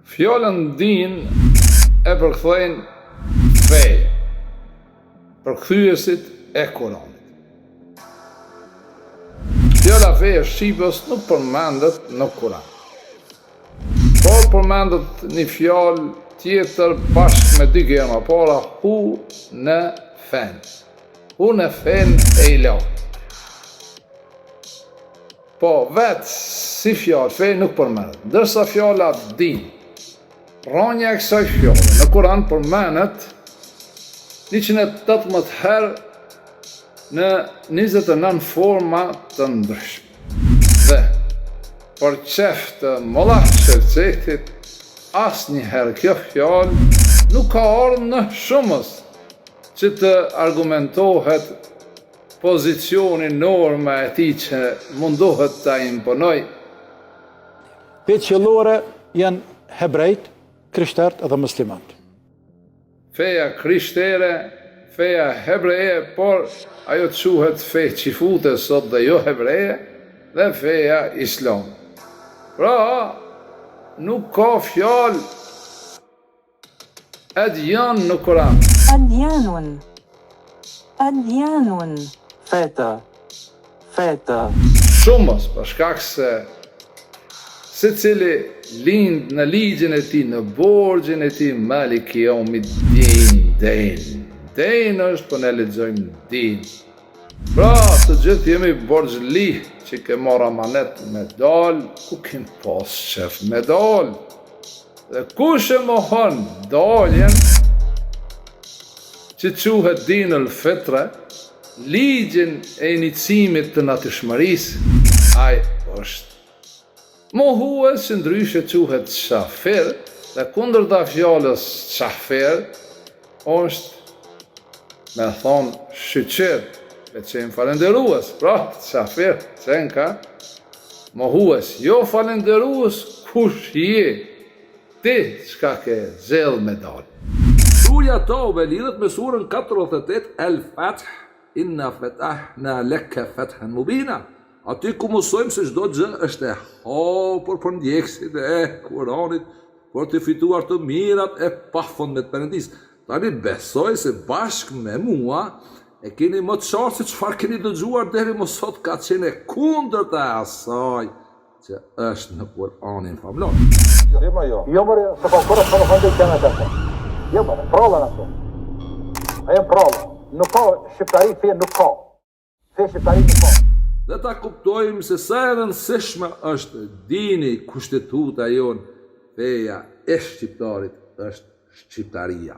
Fjallën din e përkthejnë fe, përkthyesit e Kuranit. Fjalla fe e Shqipës nuk përmendet në Kuran, por përmendet një fjallë tjetër bashkë me dy gjerma para, hu në fen. Hu në fen e ila. Po vetë si fjallë fe nuk përmendet, ndërsa fjalla din, rranja e kësaj fjallë në Kuran përmendet 118 herë në 29 forma të ndryshme. Dhe për qef të Molla Shelçetit, asnjëherë kjo fjallë nuk ka ardhur në shumës që të argumentohet pozicioni norma e tij që mundohet ta imponoj. Pe qellore janë hebrejt, krishterët dhe muslimanët. Feja krishtere, feja hebreje, por ajo quhet fe qifute sot dhe jo hebreje, dhe feja islam. Pra, nuk ka fjalë adjan në Kuran. Adjanun. Feta. Shumës, për shkak se cili lind në ligjin e tij, në borxhin e tij, Maliki Yawmiddin, den është, po ne lexojmë din. Pra, të gjithë jemi borxhli që ke marrë amanet me dal, ku kem pas qef me dal. Dhe kush e mohon daljen që quhet dinul fitre, ligjin e inicimit të natyrshmërisë, ai është mohues që ndryshe quhet qafir, dhe kundërta fjalës qafir është me thonë shqyqir, me qenë falenderues. Pra, qafir qenë ka mohues, jo falenderues kush je ti çka ke zell me dal. Surja Taube lidhet me surën 48 El-Fath, inna fatahna laka fathan mubina. Aty ku mësojmë se çdo gjë është e hapur për ndjekësit e Kuranit, për të fituar të mirat e pafundme të Perëndisë. Tani besoj se bashkë me mua e keni më të qartë se çfarë keni dëgjuar deri më sot ka qenë kundërta e asaj që është në Kuranin famulor. Jo more, se po kora po hande kanë ata. Jo more, prova na so. Ajo prova. Nuk ka shqiptari fe nuk ka. Fe shqiptari nuk ka. Dhe ta kuptojmë se sa e rëndësishme është dini, kushtetuta jonë, feja e shqiptarit është shqiptaria.